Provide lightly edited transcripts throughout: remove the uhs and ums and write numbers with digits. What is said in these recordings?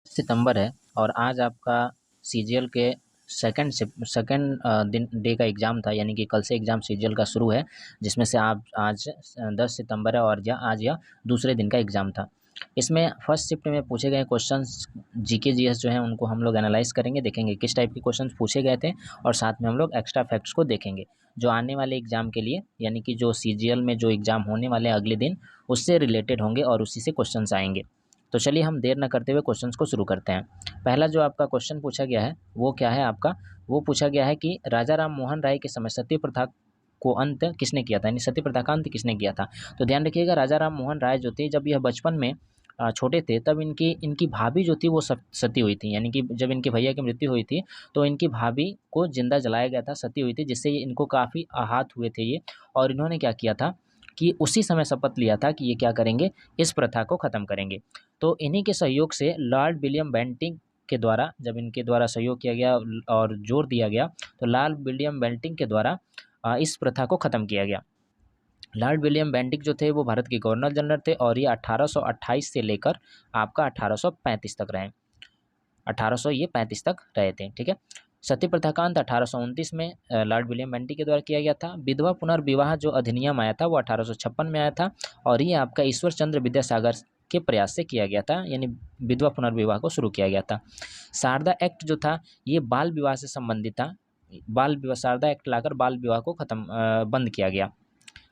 सितंबर है और आज आपका सीजीएल के सेकंड दिन डे का एग्ज़ाम था, यानी कि कल से एग्ज़ाम सीजीएल का शुरू है, जिसमें से आप आज 10 सितंबर है और आज यह दूसरे दिन का एग्ज़ाम था। इसमें फर्स्ट शिफ्ट में पूछे गए क्वेश्चंस जीके जीएस जो हैं उनको हम लोग एनालाइज करेंगे, देखेंगे किस टाइप के क्वेश्चंस पूछे गए थे और साथ में हम लोग एक्स्ट्रा फैक्ट्स को देखेंगे जो आने वाले एग्ज़ाम के लिए, यानी कि जो सीजीएल में जो एग्ज़ाम होने वाले अगले दिन उससे रिलेटेड होंगे और उसी से क्वेश्चंस आएंगे। तो चलिए हम देर न करते हुए क्वेश्चंस को शुरू करते हैं। पहला जो आपका क्वेश्चन पूछा गया है वो क्या है आपका, वो पूछा गया है कि राजा राम मोहन राय के समय सती प्रथा को अंत किसने किया था, यानी सती प्रथा का अंत किसने किया था। तो ध्यान रखिएगा, राजा राम मोहन राय जो थे जब यह बचपन में छोटे थे तब इनकी इनकी भाभी जो थी वो सती हुई थी, यानी कि जब इनके भैया की मृत्यु हुई थी तो इनकी भाभी को जिंदा जलाया गया था, सती हुई थी, जिससे इनको काफ़ी आहत हुए थे ये। और इन्होंने क्या किया था कि उसी समय शपथ लिया था कि ये क्या करेंगे, इस प्रथा को ख़त्म करेंगे। तो इन्हीं के सहयोग से लॉर्ड विलियम बेंटिंक के द्वारा, जब इनके द्वारा सहयोग किया गया और जोर दिया गया, तो लॉर्ड विलियम बेंटिंक के द्वारा इस प्रथा को ख़त्म किया गया। लॉर्ड विलियम बेंटिक जो थे वो भारत के गवर्नर जनरल थे और ये 1828 से लेकर आपका 1835 तक रहे। 1835 तक रहे थे, ठीक है। सती प्रथा का अंत 1829 में लॉर्ड विलियम बेंटिक के द्वारा किया गया था। विधवा पुनर्विवाह जो अधिनियम आया था वो 1856 में आया था और ये आपका ईश्वर चंद्र विद्यासागर के प्रयास से किया गया था, यानी विधवा पुनर्विवाह को शुरू किया गया था। शारदा एक्ट जो था ये बाल विवाह से संबंधित था। बाल विवाह, शारदा एक्ट लाकर बाल विवाह को बंद किया गया।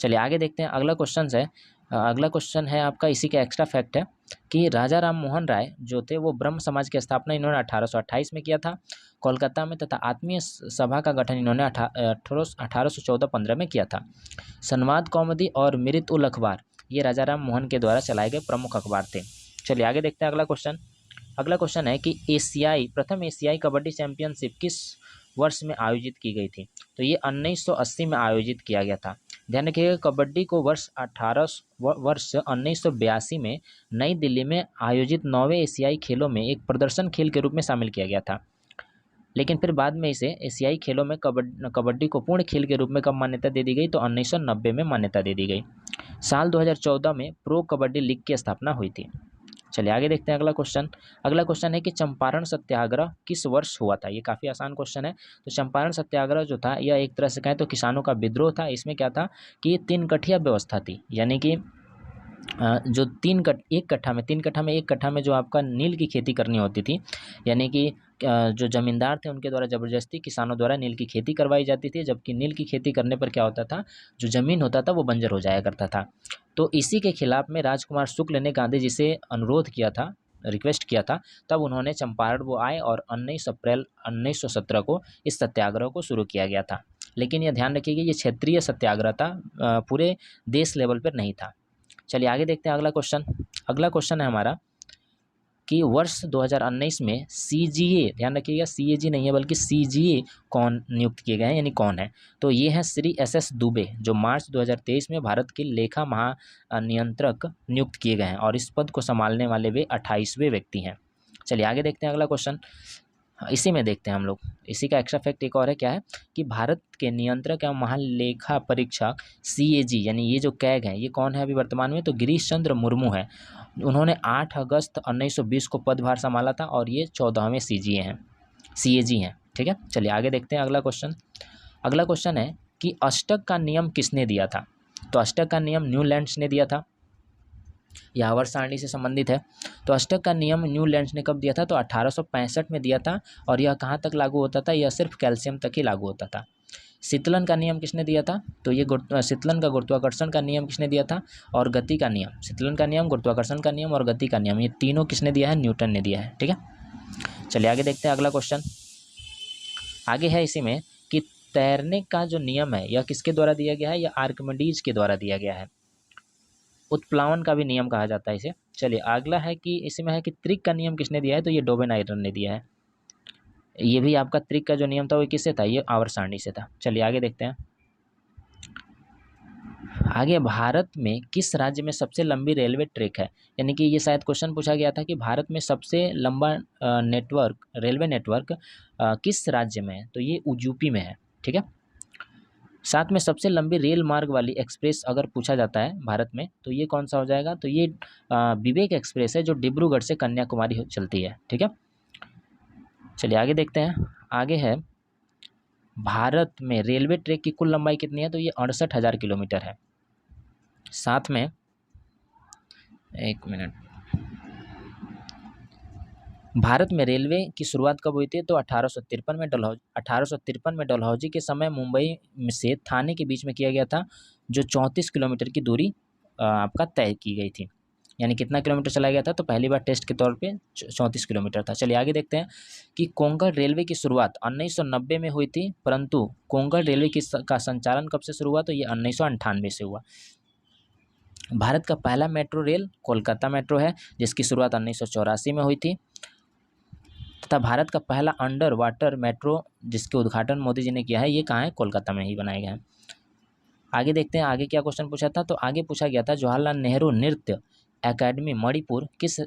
चलिए आगे देखते हैं, अगला क्वेश्चन है। अगला क्वेश्चन है आपका, इसी का एक्स्ट्रा फैक्ट है कि राजा राम मोहन राय जो थे वो ब्रह्म समाज की स्थापना इन्होंने 1828 में किया था कोलकाता में, तथा आत्मीय सभा का गठन इन्होंने 1814-15 में किया था। संवाद कौमुदी और मिरत उल अखबार ये राजा राम मोहन के द्वारा चलाए गए प्रमुख अखबार थे। चलिए आगे देखते हैं अगला क्वेश्चन। अगला क्वेश्चन है कि प्रथम एशियाई कबड्डी चैंपियनशिप किस वर्ष में आयोजित की गई थी। तो ये 1980 में आयोजित किया गया था। ध्यान रखिएगा, कबड्डी को वर्ष 1982 में नई दिल्ली में आयोजित 9वें एशियाई खेलों में एक प्रदर्शन खेल के रूप में शामिल किया गया था, लेकिन फिर बाद में इसे एशियाई खेलों में कबड्डी को पूर्ण खेल के रूप में कब मान्यता दे दी गई, तो 1990 में मान्यता दे दी गई। साल 2014 में प्रो कबड्डी लीग की स्थापना हुई थी। चलिए आगे देखते हैं अगला क्वेश्चन। अगला क्वेश्चन है कि चंपारण सत्याग्रह किस वर्ष हुआ था। ये काफ़ी आसान क्वेश्चन है। तो चंपारण सत्याग्रह जो था यह एक तरह से कहें तो किसानों का विद्रोह था। इसमें क्या था कि 3 कठिया व्यवस्था थी, यानी कि जो तीन कट्ठा में जो आपका नील की खेती करनी होती थी, यानी कि जो ज़मींदार थे उनके द्वारा ज़बरदस्ती किसानों द्वारा नील की खेती करवाई जाती थी, जबकि नील की खेती करने पर क्या होता था, जो ज़मीन होता था वो बंजर हो जाया करता था। तो इसी के खिलाफ में राजकुमार शुक्ल ने गांधी जी से अनुरोध किया था, रिक्वेस्ट किया था, तब उन्होंने चंपारण वो आए और 19 अप्रैल 1917 को इस सत्याग्रह को शुरू किया गया था। लेकिन यह ध्यान रखिएगा, ये क्षेत्रीय सत्याग्रह था, पूरे देश लेवल पर नहीं था। चलिए आगे देखते हैं अगला क्वेश्चन। अगला क्वेश्चन है हमारा कि वर्ष 2019 में सीजीए, ध्यान रखिएगा सीएजी नहीं है बल्कि सीजीए कौन नियुक्त किए गए हैं, यानी कौन है। तो ये हैं श्री एसएस दुबे, जो मार्च 2023 में भारत के लेखा महानियंत्रक नियुक्त किए गए हैं और इस पद को संभालने वाले वे 28वें व्यक्ति हैं। चलिए आगे देखते हैं अगला क्वेश्चन। इसी में देखते हैं हम लोग, इसी का एक्स्ट्रा फैक्ट एक और है, क्या है कि भारत के नियंत्रक एवं महालेखा परीक्षक सीएजी यानी ये जो कैग हैं, ये कौन है अभी वर्तमान में, तो गिरीश चंद्र मुर्मू है। उन्होंने 8 अगस्त 1920 को पदभार संभाला था और ये 14वें सीएजी हैं, ठीक है। चलिए आगे देखते हैं अगला क्वेश्चन। अगला क्वेश्चन है कि अष्टक का नियम किसने दिया था। तो अष्टक का नियम न्यूलैंड्स ने दिया था, यह आवर्त सारणी से संबंधित है। तो अष्टक का नियम न्यूलैंड्स ने कब दिया था, तो 1865 में दिया था और यह कहाँ तक लागू होता था, यह सिर्फ कैल्शियम तक ही लागू होता था। शीतलन का नियम किसने दिया था, तो ये शीतलन का गुरुत्वाकर्षण का नियम किसने दिया था, और गति का नियम, शीतलन का नियम, गुरुत्वाकर्षण का नियम और गति का नियम, ये तीनों किसने दिया है, न्यूटन ने दिया है, ठीक है। चलिए आगे देखते हैं अगला क्वेश्चन। आगे है इसी में कि तैरने का जो नियम है यह किसके द्वारा दिया गया है, यह आर्किमिडीज के द्वारा दिया गया है। उत्प्लावन का भी नियम कहा जाता है इसे। चलिए अगला है कि इसमें है कि त्रिक का नियम किसने दिया है, तो ये डोबेन आयरन ने दिया है। ये भी आपका त्रिक का जो नियम था वो किससे था, ये आवर्त सारणी से था। चलिए आगे देखते हैं। आगे भारत में किस राज्य में सबसे लंबी रेलवे ट्रैक है, यानी कि ये शायद क्वेश्चन पूछा गया था कि भारत में सबसे लंबा रेलवे नेटवर्क किस राज्य में है, तो ये यूपी में है, ठीक है। साथ में सबसे लंबी रेल मार्ग वाली एक्सप्रेस अगर पूछा जाता है भारत में तो ये कौन सा हो जाएगा, तो ये विवेक एक्सप्रेस है जो डिब्रूगढ़ से कन्याकुमारी चलती है। ठीक है, चलिए आगे देखते हैं। आगे है भारत में रेलवे ट्रैक की कुल लंबाई कितनी है, तो ये 68,000 किलोमीटर है। साथ में एक मिनट, भारत में रेलवे की शुरुआत कब हुई थी, तो 1853 में डलहौजी के समय मुंबई से थाने के बीच में किया गया था, जो 34 किलोमीटर की दूरी आपका तय की गई थी। यानी कितना किलोमीटर चला गया था, तो पहली बार टेस्ट के तौर पे 34 किलोमीटर था। चलिए आगे देखते हैं कि कोंकण रेलवे की शुरुआत 1990 में हुई थी, परंतु कोंकण रेलवे का संचालन कब से शुरू हुआ, तो ये 1998 से हुआ। भारत का पहला मेट्रो रेल कोलकाता मेट्रो है, जिसकी शुरुआत 1984 में हुई थी, तथा भारत का पहला अंडर वाटर मेट्रो जिसके उद्घाटन मोदी जी ने किया है, ये कहाँ है, कोलकाता में ही बनाया गया है। आगे देखते हैं आगे क्या क्वेश्चन पूछा था, तो आगे पूछा गया था जवाहरलाल नेहरू नृत्य एकेडमी मणिपुर किस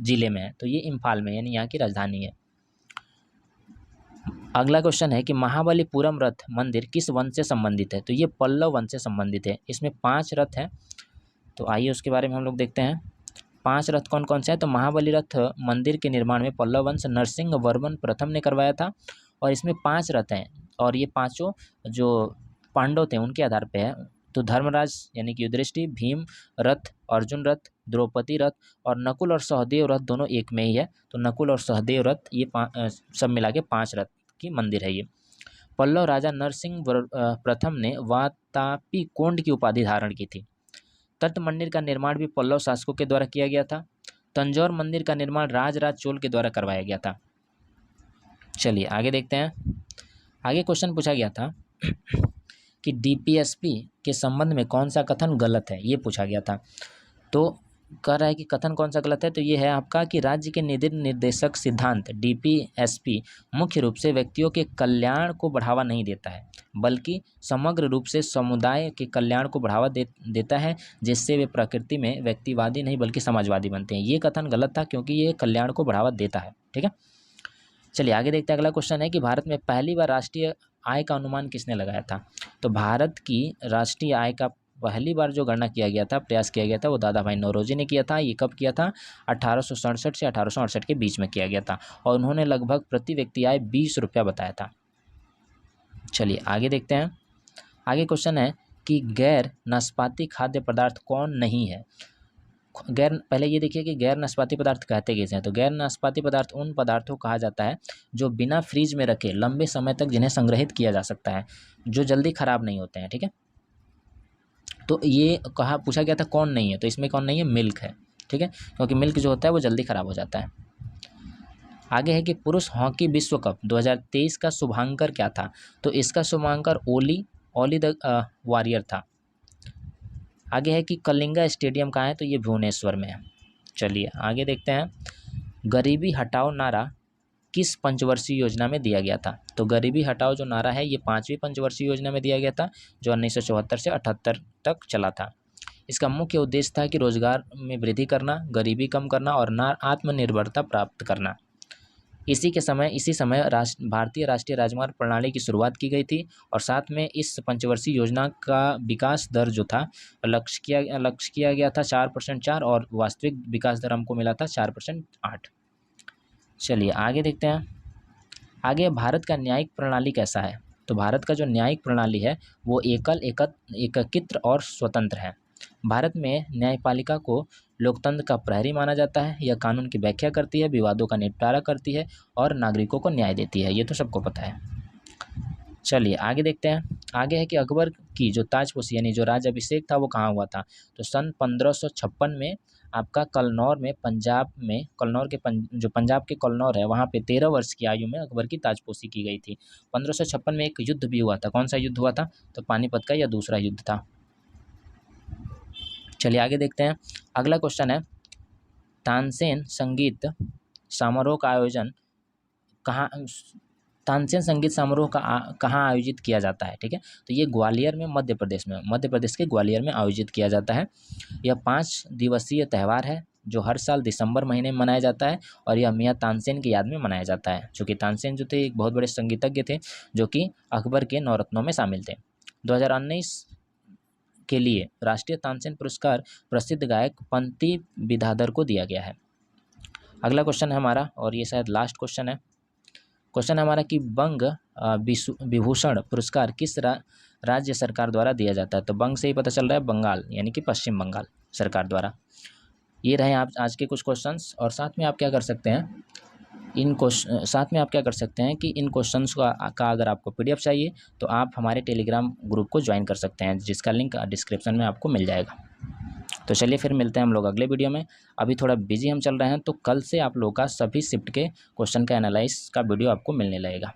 जिले में है, तो ये इम्फाल में, यानी यहाँ की राजधानी है। अगला क्वेश्चन है कि महाबलीपुरम रथ मंदिर किस वंश से संबंधित है, तो ये पल्लव वंश से संबंधित है। इसमें 5 रथ हैं, तो आइए उसके बारे में हम लोग देखते हैं। 5 रथ कौन कौन से हैं, तो महाबली रथ मंदिर के निर्माण में पल्लव वंश नरसिंह वर्मन प्रथम ने करवाया था, और इसमें 5 रथ हैं, और ये पाँचों जो पांडव थे उनके आधार पे है। तो धर्मराज यानी कि युधिष्ठिर, भीम रथ, अर्जुन रथ, द्रौपदी रथ और नकुल और सहदेव रथ दोनों एक में ही है। तो नकुल और सहदेव रथ ये सब मिला के 5 रथ की मंदिर है ये। पल्लव राजा नरसिंह प्रथम ने वातापी कोंड की उपाधि धारण की थी। तट मंदिर का निर्माण भी पल्लव शासकों के द्वारा किया गया था। तंजौर मंदिर का निर्माण राजराज चोल के द्वारा करवाया गया था। चलिए आगे देखते हैं। आगे क्वेश्चन पूछा गया था कि डीपीएसपी के संबंध में कौन सा कथन गलत है, ये पूछा गया था। तो कह रहा है कि कथन कौन सा गलत है, तो ये है आपका कि राज्य के निर्देशक सिद्धांत डीपीएसपी मुख्य रूप से व्यक्तियों के कल्याण को बढ़ावा नहीं देता है, बल्कि समग्र रूप से समुदाय के कल्याण को बढ़ावा देता है, जिससे वे प्रकृति में व्यक्तिवादी नहीं बल्कि समाजवादी बनते हैं। ये कथन गलत था क्योंकि ये कल्याण को बढ़ावा देता है। ठीक है, चलिए आगे देखते हैं। अगला क्वेश्चन है कि भारत में पहली बार राष्ट्रीय आय का अनुमान किसने लगाया था, तो भारत की राष्ट्रीय आय का पहली बार जो गणना किया गया था, प्रयास किया गया था, वो दादा भाई नौरोजी ने किया था। ये कब किया था, 1867 से 1868 के बीच में किया गया था, और उन्होंने लगभग प्रति व्यक्ति आय 20 रुपया बताया था। चलिए आगे देखते हैं। आगे क्वेश्चन है कि गैर नाशपाती खाद्य पदार्थ कौन नहीं है। पहले ये देखिए कि गैर नाशपाती पदार्थ कहते किसे हैं, तो गैर नाशपाती पदार्थ उन पदार्थों को कहा जाता है जो बिना फ्रीज में रखे लंबे समय तक जिन्हें संग्रहित किया जा सकता है, जो जल्दी खराब नहीं होते हैं। ठीक है, तो ये पूछा गया था कौन नहीं है, तो इसमें कौन नहीं है, मिल्क है। ठीक है, क्योंकि मिल्क जो होता है वो जल्दी खराब हो जाता है। आगे है कि पुरुष हॉकी विश्व कप 2023 का शुभांकर क्या था, तो इसका शुभांकर ओली द वॉरियर था। आगे है कि कलिंगा स्टेडियम कहाँ है, तो ये भुवनेश्वर में है। चलिए आगे देखते हैं। गरीबी हटाओ नारा किस पंचवर्षीय योजना में दिया गया था, तो गरीबी हटाओ जो नारा है ये 5वीं पंचवर्षीय योजना में दिया गया था, जो 1974 से 78 तक चला था। इसका मुख्य उद्देश्य था कि रोजगार में वृद्धि करना, गरीबी कम करना और आत्मनिर्भरता प्राप्त करना। इसी समय भारतीय राष्ट्रीय राजमार्ग प्रणाली की शुरुआत की गई थी, और साथ में इस पंचवर्षीय योजना का विकास दर जो था लक्ष्य किया गया था 4% और वास्तविक विकास दर हमको मिला था 4.8। चलिए आगे देखते हैं। आगे भारत का न्यायिक प्रणाली कैसा है, तो भारत का जो न्यायिक प्रणाली है वो एकीकृत और स्वतंत्र है। भारत में न्यायपालिका को लोकतंत्र का प्रहरी माना जाता है। यह कानून की व्याख्या करती है, विवादों का निपटारा करती है और नागरिकों को न्याय देती है। ये तो सबको पता है। चलिए आगे देखते हैं। आगे है कि अकबर की जो ताजपोशी यानी जो राज अभिषेक था वो कहाँ हुआ था, तो सन 1556 में आपका कलनौर में कलनौर के जो पंजाब के कलनौर है वहाँ पे 13 वर्ष की आयु में अकबर की ताजपोशी की गई थी। 1556 में एक युद्ध भी हुआ था। कौन सा युद्ध हुआ था, तो पानीपत का या दूसरा युद्ध था। चलिए आगे देखते हैं। अगला क्वेश्चन है तानसेन संगीत समारोह का आयोजन तानसेन संगीत समारोह कहाँ आयोजित किया जाता है। ठीक है, तो ये ग्वालियर में मध्य प्रदेश के ग्वालियर में आयोजित किया जाता है। यह 5 दिवसीय त्यौहार है जो हर साल दिसंबर महीने में मनाया जाता है, और यह मियाँ तानसेन की याद में मनाया जाता है। चूँकि तानसेन जो थे एक बहुत बड़े संगीतज्ञ थे जो कि अकबर के नौरत्नों में शामिल थे। 2019 के लिए राष्ट्रीय तानसेन पुरस्कार प्रसिद्ध गायक पंती विद्याधर को दिया गया है। अगला क्वेश्चन है हमारा, और ये शायद लास्ट क्वेश्चन है। क्वेश्चन है हमारा कि बंग विभूषण पुरस्कार किस राज्य सरकार द्वारा दिया जाता है। तो बंग से ही पता चल रहा है बंगाल, यानी कि पश्चिम बंगाल सरकार द्वारा। ये रहे आप आज के कुछ क्वेश्चंस, और साथ में आप क्या कर सकते हैं, कि इन क्वेश्चंस का अगर आपको PDF चाहिए तो आप हमारे टेलीग्राम ग्रुप को ज्वाइन कर सकते हैं, जिसका लिंक डिस्क्रिप्शन में आपको मिल जाएगा। तो चलिए फिर मिलते हैं हम लोग अगले वीडियो में। अभी थोड़ा बिजी हम चल रहे हैं, तो कल से आप लोगों का सभी शिफ्ट के क्वेश्चन का एनालाइज का वीडियो आपको मिलने लगेगा।